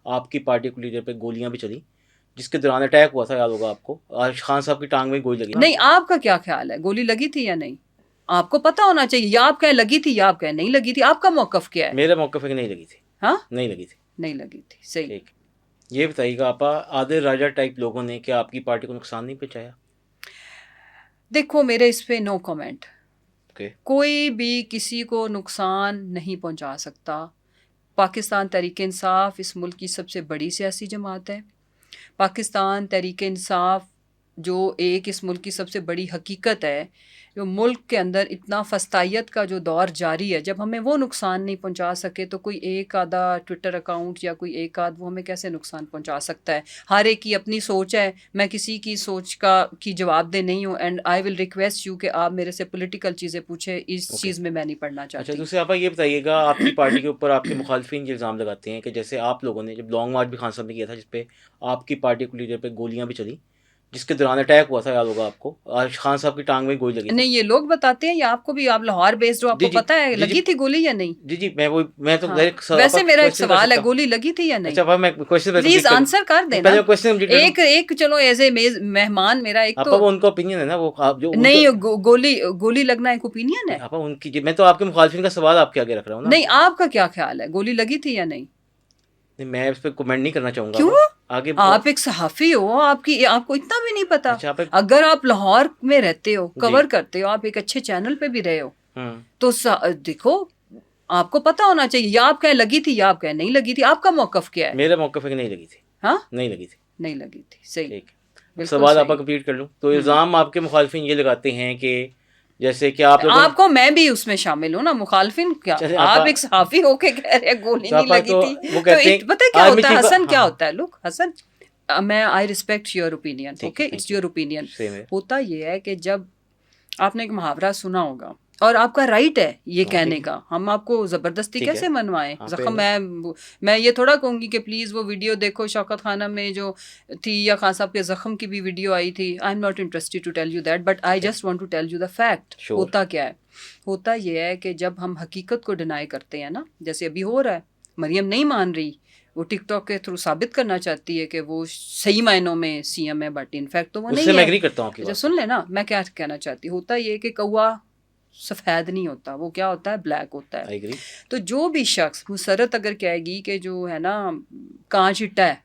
आपकी पार्टी के लीडर पे गोलियां भी चली, जिसके दौरान अटैक हुआ था, याद होगा आपको, आरिफ खान साहब की टांग में गोली लगी नहीं, आपका क्या ख्याल है, गोली लगी थी या नहीं? आपको पता होना चाहिए, या आप कहें लगी थी या आप कहें नहीं लगी थी, आपका मौकफ क्या है? मेरा मौकफ है कि नहीं लगी थी। हाँ, नहीं लगी थी। नहीं लगी थी, सही। ठीक। ये बताइएगा आपा, आदिल राजा टाइप लोगों ने क्या आपकी पार्टी को नुकसान नहीं पहुंचाया? देखो, मेरे इस पे नो कमेंट। ओके। कोई भी किसी को नुकसान नहीं पहुंचा सकता। पाकिस्तान तहरीक इंसाफ इस मुल्क की सबसे बड़ी सियासी जमात है। पाकिस्तान तहरीक इंसाफ जो एक इस मुल्क की सबसे बड़ी हकीकत है, जो मुल्क के अंदर इतना फस्तायत का जो दौर जारी है, जब हमें वो नुकसान नहीं पहुंचा सके तो कोई एक आधा ट्विटर अकाउंट या कोई एक आध वो हमें कैसे नुकसान पहुंचा सकता है? हर एक की अपनी सोच है, मैं किसी की सोच की जवाबदेह नहीं हूँ। And I will request you कि आप मेरे से पॉलिटिकल चीज़ें पूछे, इस ओके। चीज़ में मैं नहीं पढ़ना अच्छा, चाहती। दूसरे आपा ये बताइएगा, आपकी पार्टी के ऊपर आपके मुखालफिन ये इल्ज़ाम लगाते हैं कि जैसे आप लोगों ने जब लॉन्ग मार्च भी खान साहब ने किया था, जिसपे आपकी पार्टी के लीडर पे गोलियां भी चली, जिसके दौरान अटैक हुआ था, याद होगा आपको, आरिफ खान साहब की टांग में गोली लगी थी। नहीं, ये लोग बताते हैं या आपको भी, आप लाहौर बेस्ड हो, जी आपको जी। पता है जी जी। लगी थी गोली या नहीं? जी जी, मैं तो हाँ, आपा वैसे मेरा एक क्वेश्चन कर सवाल है, सकता हूँ। गोली लगी थी या नहीं? अच्छा, आपा मैं क्वेश्चन प्लीज कंप्लीट कर लूँ। आंसर कर पहले देना। मैं क्वेश्चन कंप्लीट कर लूँ। एक एक चलो, एज ए मेहमान मेरा एक आपा तो वो उनका ओपिनियन है ना, वो आप जो उनका। नहीं, गोली गोली लगना एक ओपिनियन है? आपा उनकी, मैं तो आपके मुखालफिन का सवाल आपके आगे रख रहा हूँ ना। नहीं, आपका क्या ख्याल है, गोली लगी थी या नहीं? नहीं, मैं इस पर कमेंट नहीं करना चाहूँगा। क्यों? आपा आगे आप एक सहाफी हो, आपकी आपको इतना भी नहीं पता? अच्छा, आप अगर आप लाहौर में रहते हो, जी। कवर करते हो, आप एक अच्छे चैनल पे भी रहे हो, हम्म। तो देखो, आपको पता होना चाहिए, या आप कहें लगी थी या आप कहें नहीं लगी थी, आपका मौकफ क्या है? मेरा मौकफ है कि नहीं लगी थी। हाँ, नहीं लगी थी। नहीं लगी थी, सही, ठीक। अब बिल्कुल सवाल आपका सही। कंप्लीट कर लूँ तो इल्ज़ाम आपके मुखालफिन ये लगाते हैं कि जैसे कि आप लोगों ने। आपको मैं भी उसमें शामिल हूँ ना, मुखालफिन क्या? चले आप आपा, एक सहाफी होके कह रहे हैं गोली तो नहीं आपा लगी तो थी। वो तो कहते हैं पता है क्या आर्मी होता है चीफ का। हसन, हाँ क्या हाँ। होता है, लुक हसन, मैं आई रिस्पेक्ट योर ओपिनियन, ठीक ओके, है, it's thank you. Your opinion. Same है। होता ये है कि जब आपने एक मुहावरा सुना होगा, और आपका राइट है ये हाँ कहने ठीक है। का, हम आपको जबरदस्ती ठीक है। कैसे मनवाएं हाँ जख्म? पे। मैं ये थोड़ा कहूंगी कि प्लीज वो वीडियो देखो, शौकत खाना में जो थी, या खान साहब के जख्म की भी वीडियो आई थी। I am not interested to tell you that, but I ठीक है। Just want to tell you the fact. Sure. होता क्या है? होता ये है कि जब हम हकीकत को डिनाई करते हैं ना, जैसे अभी हो रहा है, मरियम नहीं मान रही, वो टिकटॉक के थ्रू साबित करना चाहती है कि वो सही मायनों में सीएम है, बट इनफैक्ट तो वो उससे नहीं मैं है। एग्री करता हूँ आपकी अच्छा बात से। सुन लेना, मैं क्या कहना चाहती हूँ। होता ये कि कौवा सफ़ेद नहीं होता, वो क्या होता है, ब्लैक होता है। I agree. तो जो भी शख्स, मुसरत अगर कहेगी कि जो है ना कांच चिट्टा है,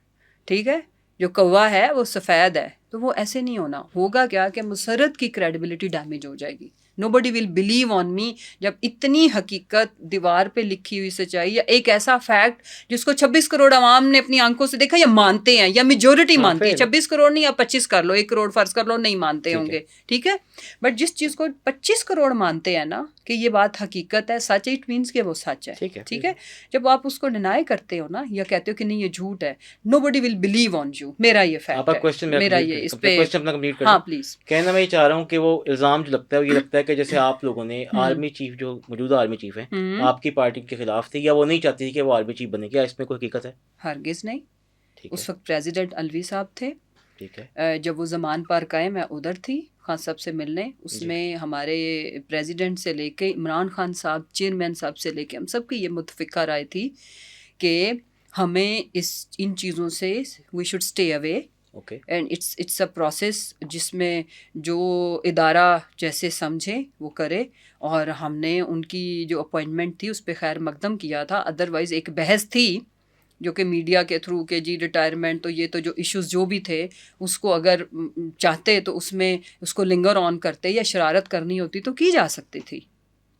ठीक है, जो कौवा है वो सफ़ेद है, तो वो ऐसे नहीं होना। होगा क्या कि मुसरत की क्रेडिबिलिटी डैमेज हो जाएगी। Nobody will believe on me जब इतनी हकीकत, दीवार पे लिखी हुई सच्चाई, या एक ऐसा फैक्ट जिसको 26 करोड़ आवाम ने अपनी आंखों से देखा या मानते हैं, या मेजोरिटी हाँ मानती है। फिर। 26 करोड़ नहीं, आप 25 कर लो, 1 करोड़ फर्ज कर लो, नहीं मानते ठीक है। होंगे, ठीक है। बट जिस चीज़ को 25 करोड़ मानते हैं ना कि ये बात हकीकत है, सच है, इट मीन्स कि वो सच है, ठीक है ठीक फिर। है। जब आप उसको डिनाई करते हो ना, या कहते हो कि नहीं ये झूठ है, nobody will believe on you. मेरा ये आपका फैक्ट है, क्वेश्चन मेरा मेरा ये कंप्लीट इस कर, पे। क्वेश्चन अपना कंप्लीट कर हाँ लूँ। प्लीज। कहना मैं ये चाह रहा हूँ कि वो इल्ज़ाम जो लगता है, वो ये लगता है कि जैसे आप लोगों ने हम्म। आर्मी चीफ, जो मौजूदा आर्मी चीफ हैं, हम्म। आपकी पार्टी के खिलाफ थे, या वो नहीं चाहती थी कि वो आर्मी चीफ बने, क्या इसमें कोई हकीकत है? हरगिज नहीं। ठीक है। उस वक्त प्रेसिडेंट अलवी साहब थे। ठीक है। जब वो ज़मान पार्क आए, मैं उधर थी खान साहब से मिलने। जी। उसमें हमारे प्रेसिडेंट से लेके इमरान खान साहब, चेयरमैन साहब से लेके हम सबकी ये मुतफ़िका राय थी कि हमें इन चीज़ों से we should stay away. Okay. And it's a process जिसमें जो इदारा जैसे समझे वो करे। और हमने उनकी जो अपॉइंटमेंट थी उस पर खैर मकदम किया था। अदरवाइज़ एक बहस थी जो कि मीडिया के थ्रू के जी रिटायरमेंट, तो ये तो जो इश्यूज जो भी थे उसको अगर चाहते तो उसमें उसको लिंगर ऑन करते, या शरारत करनी होती तो की जा सकती थी।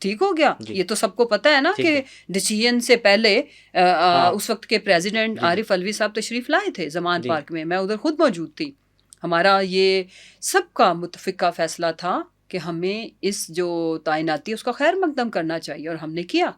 ठीक हो गया, जी। ये तो सबको पता है ना ठीक कि है। डिसीजन से पहले हाँ। उस वक्त के प्रेसिडेंट जी जी। आरिफ अलवी साहब तशरीफ़ लाए थे ज़मान जी। पार्क में, मैं उधर खुद मौजूद थी। हमारा ये सबका मुतफ़िका फ़ैसला था कि हमें इस जो तैनाती उसका खैर मकदम करना चाहिए, और हमने किया।